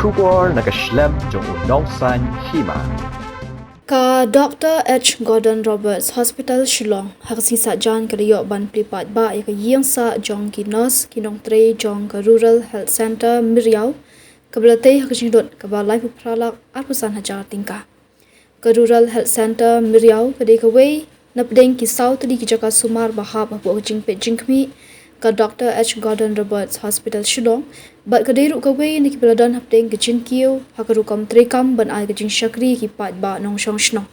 Shubor nakaslem jong Nongtrei Hima. Ka Dr. H. Gordon Roberts Hospital Shillong haksi sa jan kariyo ban plipat ba ya ka yeng sa jong ki nurse ki Nongtrei jong ka Rural Health Center Myrïaw kablate hakjing dot ka ba life pralak apusan hajar tingka ka Rural Health Center Myrïaw ka de ka wei napdeng ki south di ki Jaka sumar bahab apu jing pe jingkmi ka Dr. H. Gordon Roberts Hospital Shillong bat ka deru ka wei ni ki beladan hapdeng ki jingkiu hakaru kam trekam ban ai ka jing shakri ki pat ba nong shong shnong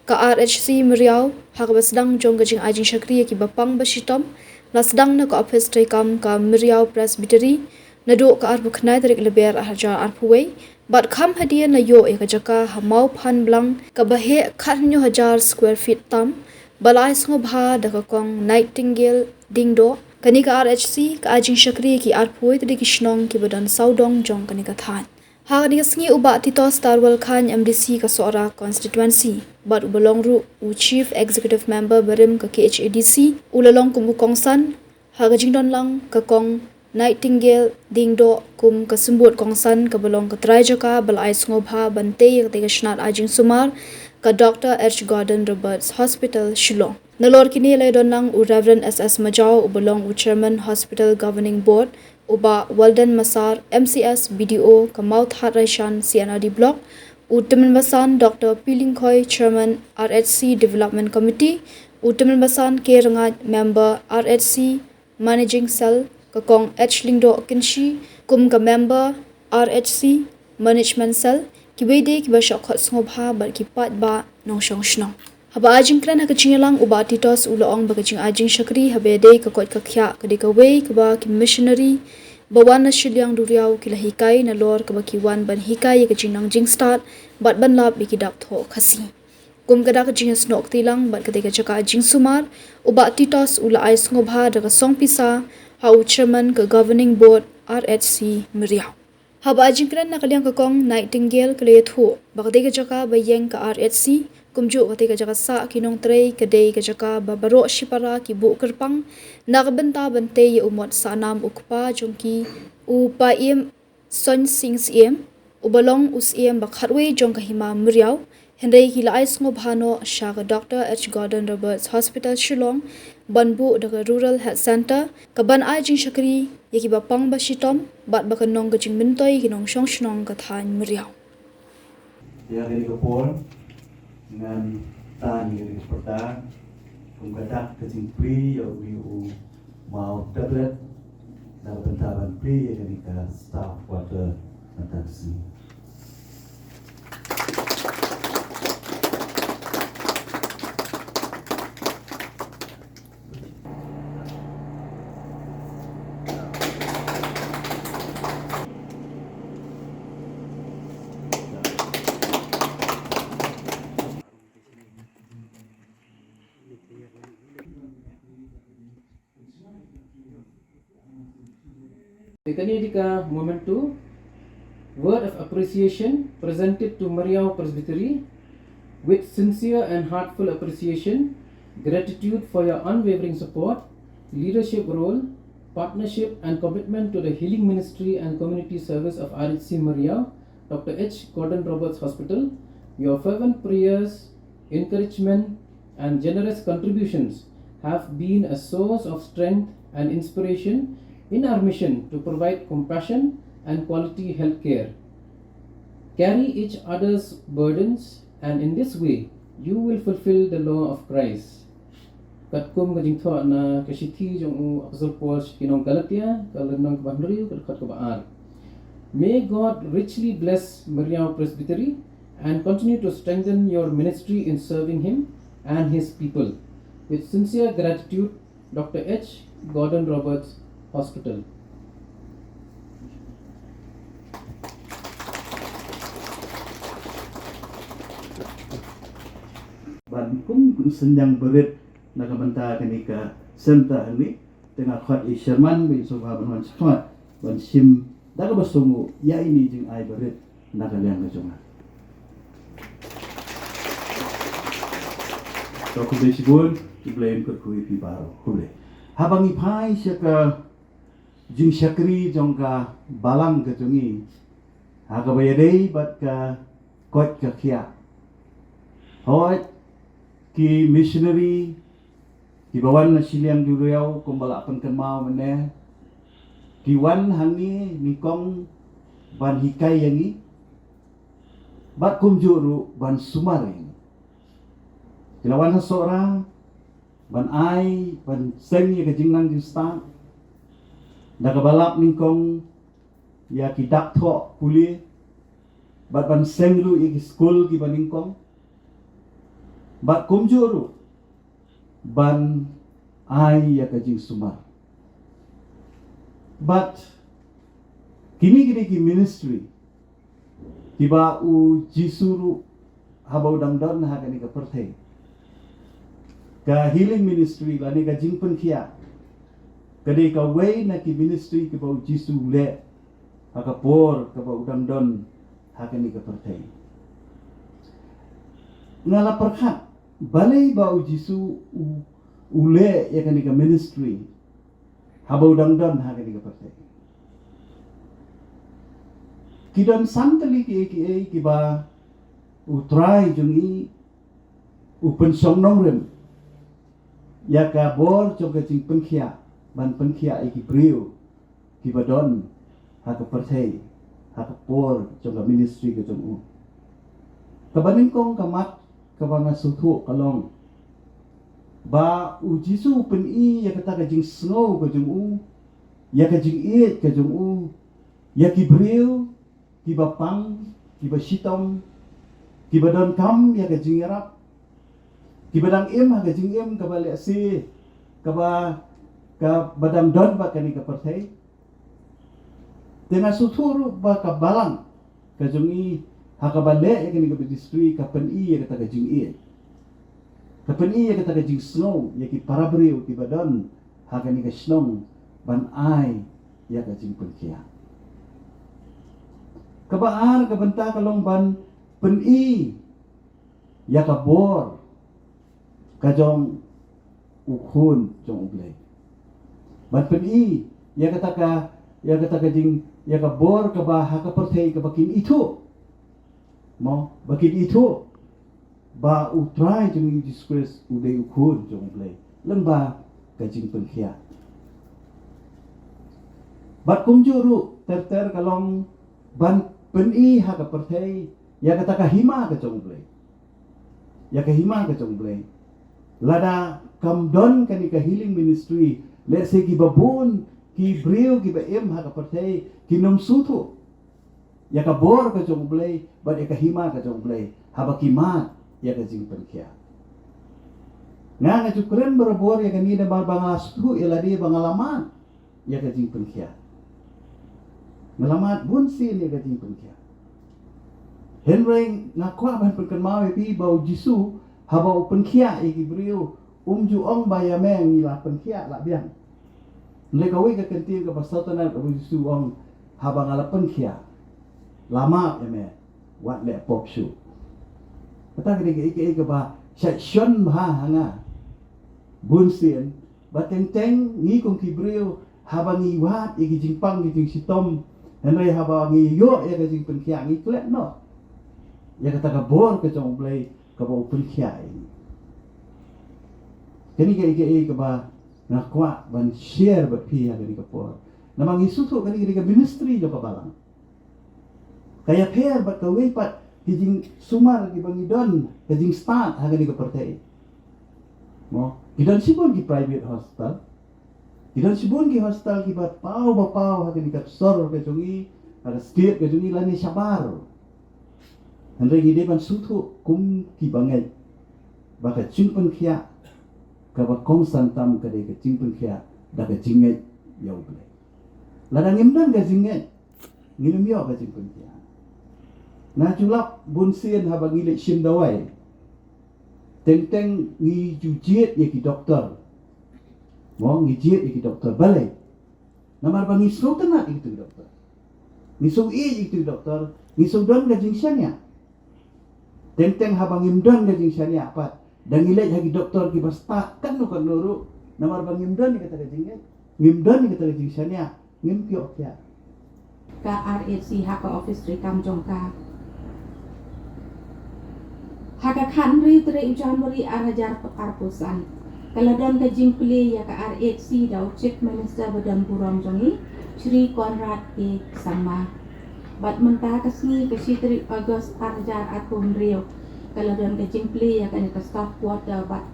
ka RHC Myrïaw hak basdang jong ka jing ai jing shakri ki bapang bashitom na sedang na ka office trekam ka Myrïaw Presbytery na do ka arbu khnai tarik leber hajar arpuwei bat kham hadia na yo e ka Jaka hamau phan blang ka bahe khanyo hajar square feet tam balai sngo bha da ka kong Nightingale dingdo kani ka RHC ka ajing shakri ki arpui tadi ki shnong ki badan saudong jong kani ka than ha ni sngi uba tito starwal khan MDC ka sora constituency bat ubalong ru u chief executive member barim ka KHADC ulalong kum kongsan ha ga jingdon lang ka kong Nightingale dingdo kum ka sumbut kongsan ka balong ka trai Jaka balai sngo bha bante yak te ka shnat ajing sumar ka Dr. H. Gordon Roberts Hospital Shillong Nalor kini lay donang u Reverend SS Majau ubalong u Chairman Hospital Governing Board uba Walden Masar MCS BDO Kamaut Hatraishan CNRD Block u Timin Basan Dr. Pilingkhoy Chairman RHC Development Committee u Timin Basan K Rangat Member RHC Managing Cell Kakong H Lingdo Kinshi kum ka Member RHC Management Cell kibede kiba shokhat snobha bar kipat ba nong shong shnong haba ajing kran ha kaching lang uba titos uloong ba kaching ajing shakri habede ka kot ka khya ka de ka wei ka ba ki missionary bawan na shilyang duriaw ki lahikai na lor ka ba ki wan ban hikai ka ching nang jing start bat ban lab bi ki dak tho khasi kum ka da ka jing snok tilang bat ka de ka Jaka ajing sumar uba titos ula ai snobha da ka song pisa ha chairman ka governing board RHC Myrïaw haba ajing kran na kalyang ka kong Nightingale ka le thu ba ka de ka Jaka ba yeng ka RHC kumju kate ka Jaka sa ki Nongtrei kadei ka Jaka babaro shipara ki bu kerpang nagbenta bante ye umot sa nam ukpa jongki u pa im son sings im ubalong us im bakhatwe jong ka Hima Myrïaw hendai ki lai sngo bhano sha ka Dr. H. Gordon Roberts Hospital Shillong banbu da ka Rural Health Center ka ban ai jing shakri ye ki bapang ba shitom bat ba ka nong ka jing mintoi ki nong shong shnong ka than Myrïaw ya ini kapol dengan tani yang seperti pengkatak kecing Plie yang mau tablet dan bentaban Plie yang kita staff water nanti. Ikanidika moment 2 word of appreciation presented to Myrïaw Presbytery with sincere and heartfelt appreciation, gratitude for your unwavering support, leadership role, partnership and commitment to the healing ministry and community service of RHC Myrïaw, Dr. H. Gordon Roberts Hospital. Your fervent prayers, encouragement and generous contributions have been a source of strength and inspiration in our mission to provide compassion and quality health care. Carry each other's burdens, and in this way, you will fulfill the law of Christ. Katkum gajing tho na kasithi jong u apostol Paul kinong Galatia kalenong kabandri kat kabaar. May God richly bless Myrïaw Presbytery and continue to strengthen your ministry in serving Him and His people. With sincere gratitude, Dr. H. Gordon Roberts Hospital. Bankum senyang berit nakabanta kanika senta ni tengah khat i Sherman bin sobha ban smart ban sim daga basungu ya ini jing ai berit nakaliang ka jonga. So kude sibul iblaim ko kui pi baro kude. Habang ipai siya ka jing syakri jong ka balang ka jongi Hakabayadei bat ka kot ka kia. Hot ki missionary ki bawan na siliang di Myrïaw kumbala kan mau mene. Ki wan hangi ni kong ban hikai yangi. Bat kumjuru ban sumaring. Kilawan hasora ban ai ban seng ya kajingnang di start. Nakabalap ni kong ya ki dak thok puli. Bat ban seng lu i school ki baning kong. Bat kumjuru ban ai ya kajing sumar. But kini ki ministry tiba u jisuru habau dangdon ha kani ka perthei ka healing ministry lani ka jingpen kia kadi ka way na ki ministry ki bau jisu le ha ka por ka bau dangdon ha kani ka perthei ngala perkhat balai bau jisu ule ya kani ka ministry habau dangdon ha kani ka perthei kidon santali ki ba utrai jungi upen song nongrem ya ka bor jong ka jing penkhia ban penkhia ki brio ki badon ha ka perthei ha ka por jong ka ministry ka jong u ka baning kong kamat ka banga suthu kalong ba u jisu pen I ya ka ta ka jing snow ka jong u ya ka jing it ka jong u ya ki brio ki ba pang, ki ba sitom, ki ba don kam ya ka jingarap, ki ba dang im ha ka jing im ka ba le si, ka badang don ba kani ka perthei. Tena suturu ba ka balang ka jungi ha ka ba le ya kani ka distri ka pen I ya ka ta ka jing I. Ka pen I ya ka ta ka jing snow ya ki parabriu ki ba don ha kani ka snow ban ai ya ka jing pen kia. Kabaar kabanta kalong ban pen-I ya kabor kajong ukhun jong uglay ban pen-I ya kataka jing ya kabor kaba ha ka perthei ka bakin itu mo bakin itu ba utrai jong disgrace uday ukhun jong uglay lemba kajing penkhia bat kumjuru ter kalong ban pen-I ha ka perthei ya kata ka Hima ka jong blai ya ka Hima ka jong blai lada kamdon kani ka healing ministry let's say ki babun ki brio ki ba em ha ka perthei ki nom suthu ya ka bor ka jong blai ba ya ka Hima ka jong blai ha ba ki ma ya ka jing penkhia nga cukren berbor ya kani da bangala suthu ya ladi bangalaman ya ka jing penkhia ngalamat bunsin ya kajing penkhia. Henry ngakwa ban penkan mau pi bau jisu habau penkhia iki brio ju ong bayameng ila penkhia la biang. Ndai kawi ka kentin ka pasatana ka jisu ong habang ala penkhia. Lama ya me wat le pop shu. Kata ke iki ba section ha hanga. Bunsin bateng ngi kong ki brio habang iwat iki jingpang iki sitom Henry habangi yo ya ka jing penkhia ngi klek no. Ya kata ka bor ka jong blai ka bau penkhia ini. Kini ka ba nakwa ban share ba pi ya ka por. Namang isutu kani ka ministry jo ka balang. Kaya pair ba ka we pat kijing sumar ki bangidon ka jing start ha ka perthei. Mo, idon sipon ki private hospital. Idan sibun ki hostel ki bat pau ha ki kat sor ke jungi ada state ke jungi lani sabar. Andre gi depan suthu kum ki bangai. Baka jingpen khia ka ba kong santam ka de ke jingpen khia da ka jingai yau ble. Ladang imdan ka jingai. Ngilum yo ka jingpen khia. Na julap bunsin ha bangi le sim dawai. Teng ngi jujiet ye ki doktor. Mo ngijiet iki doktor balai. Namar bangi so tena iki doktor. Ngisung iki doktor, ngisung don ka jingsanya. Teng habang imdon ka jingsanya apat. Dan ngilaj hagi doktor ki basta kan no kan nuru. Namar bang imdon ni kata ka jingnya. Ngimdon ni kata ka jingsanya, ngimpiok ya. ka RHC haka office dari kam jongka haka khan ri tere January arajar arpusan kaladon ka jingpli ya ka RHC dau chief minister badan buram jongi Shri Conrad ke sama bat menta kasni ke sitri August arajar akum rio kaladon ka jingpli ya ka staff quarter bat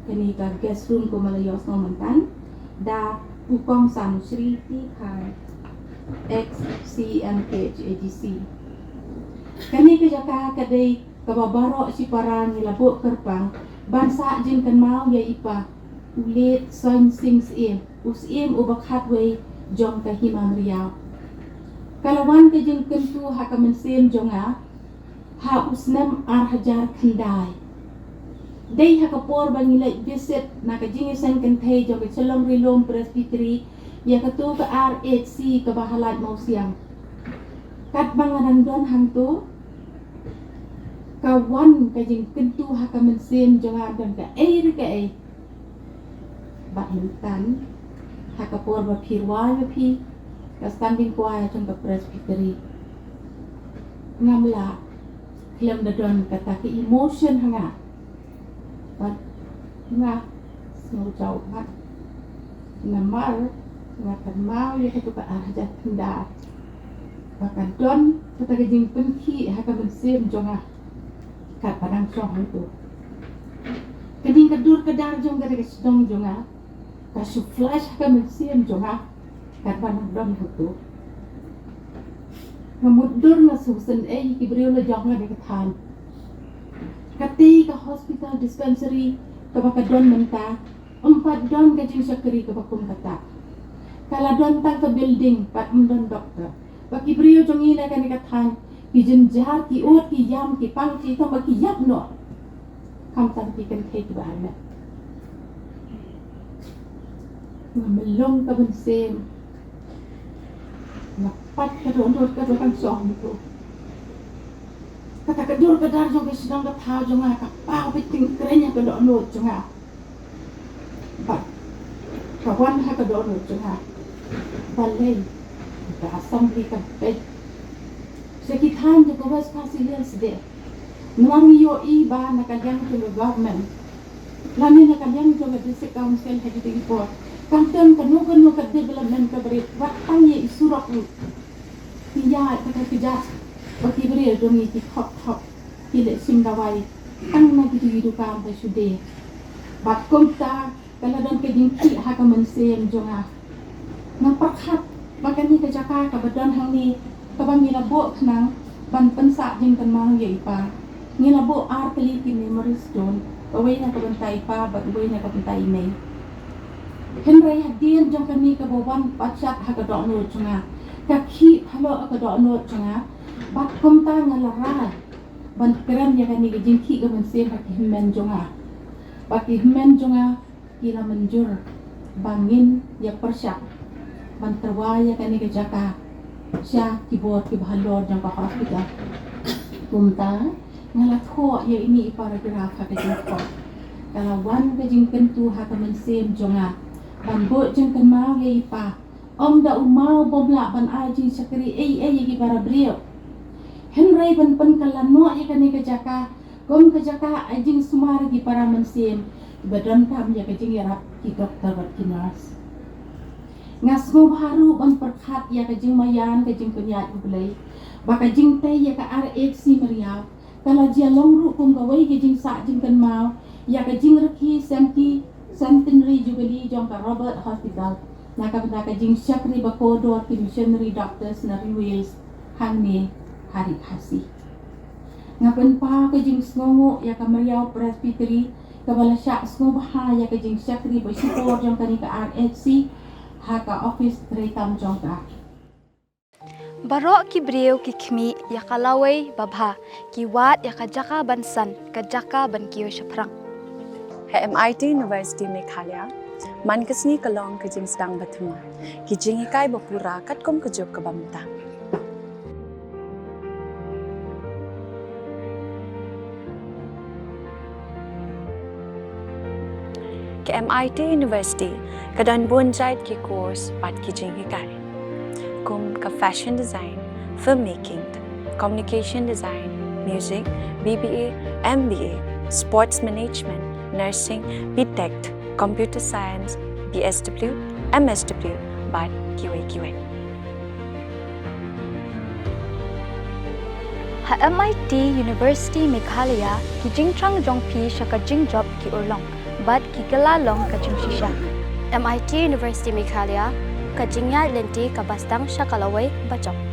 kini ka guest room ko malayos no mentan da Pukong San Shri Tikai XCMHADC kani ke Jaka kadai kababaro si parang nilabok kerpang bansa jin kan mau ya ipa ulit soin sings us ubak hatway jong ka Hima Myrïaw kalawan ke jin kentu haka mensem jonga ha usnam hajar khandai day hakapor bangilay visit nakajingisan kantay jong chalong rilom presbytery ya katu ka RHC kabahalat mau siang kat banganan don hantu kawan kajing kentu haka mensim jangan dan ka bak mentan hakapor ba pirwa pi ka standing kuaya jong ka presbytery ngamla klem da don kata ki emotion hanga bat nga snow jauh bat namar nga kan mau ya katu ka arjat tenda bahkan don kata kajing penki haka mensim jonga kat padang song itu kading kedur kedar jong gara sedong jonga kasu flash haka mensim jonga kat padang don itu ngamudur nga susen kibriyo la jonga de kathan kati ka hospital dispensary ka bakadon menta 4 don kajing syakri ka bakum kata kala don tang ka building pat don doktor baki brio jongi na kan kathan ki jenjar ki ot ki yam ki pang ki to baki yap no kam tan ki kan thei ki bahana ngamelong ka bensem napat ka don ka kan song itu kata kedur kedar jong ke sedang ka tha jong ka pa pe ting krenya ka do no jong bat kawan ha ka do no jong balai da assembly ka pe sekitan je ko was pasilians de nuang yo ba na kanyang to government lamin na kanyang to district council ha di report kanton kanu ka development ka beri watang ye isurak ni tiya ka kija baki beri dongi ti top ile singawai ang na gitu kam ta sude bat komta kala don ke dingki ha ka mensem jonga na pakhat makani ka Jaka ka badan hang ni kabang nilabo knang ban pensa jing kan mang ye pa nilabo arteli ki memory stone away na kabantay pa but away na kabantay may henry hadien jong kani ka boban pachat ha ka do no chunga ka ki halo ka do no chunga bat komta ngalara ban kram ya kani jing ki ka mensem ha ki men jonga baki men jonga kila menjur bangin ya persyak ban terwaya kani ka Jaka siya keyboard ki bahalor jang ka hospital kumta ngalatho ya ini paragraph ha ka jing ko kalawan ka jing kentu ha ka mensem jonga ban bo jing kan mau ye pa om da umau bomla ban ai jing sakri ye ki para brio henry ban pen kalano ya kani ka Jaka kom ka Jaka ajing sumar ki para mensem badan tam ya ka jing yarap ki doktor bat ki nurse ngasmo baru ban perkhat ya ka jing mayan ka jing penyat ublai baka jing tay ya ka RHC Myrïaw kala dia longru kum ka wai ka jing sa jing kan mau ya ka jing reki centenary jubilee jong ka Robert Hospital na ka jing syakri bakodo ki missionary doctors na Wales hang ni hari khasi ngapen pa ka jing sngongo ya ka Myrïaw presbytery ka bala sya sngo baha ya ka jing syakri ba support jong kani ka RHC haka office tretam jongka Barok ki breu ki khmi ya kalawai babha ki wat ya ka Jaka bansan ka Jaka ban kiyo shaprang MIT University Meghalaya man kasni kalong ka jing stang bathuma ki jing ikai bapura kat kom ka jok ka bamta ke MIT University kadan bonjait ki course pat ki jing ikai kum ka fashion design, filmmaking, communication design, music, BBA, MBA, sports management, nursing, BTech, computer science, BSW, MSW, but QA. Ha MIT University Meghalaya ki jingtrang jongpi shaka jingjop ki urlong but ki galalong ka jingshisha. MIT University Meghalaya ka jingya lenti ka bastang shakalaway bachok.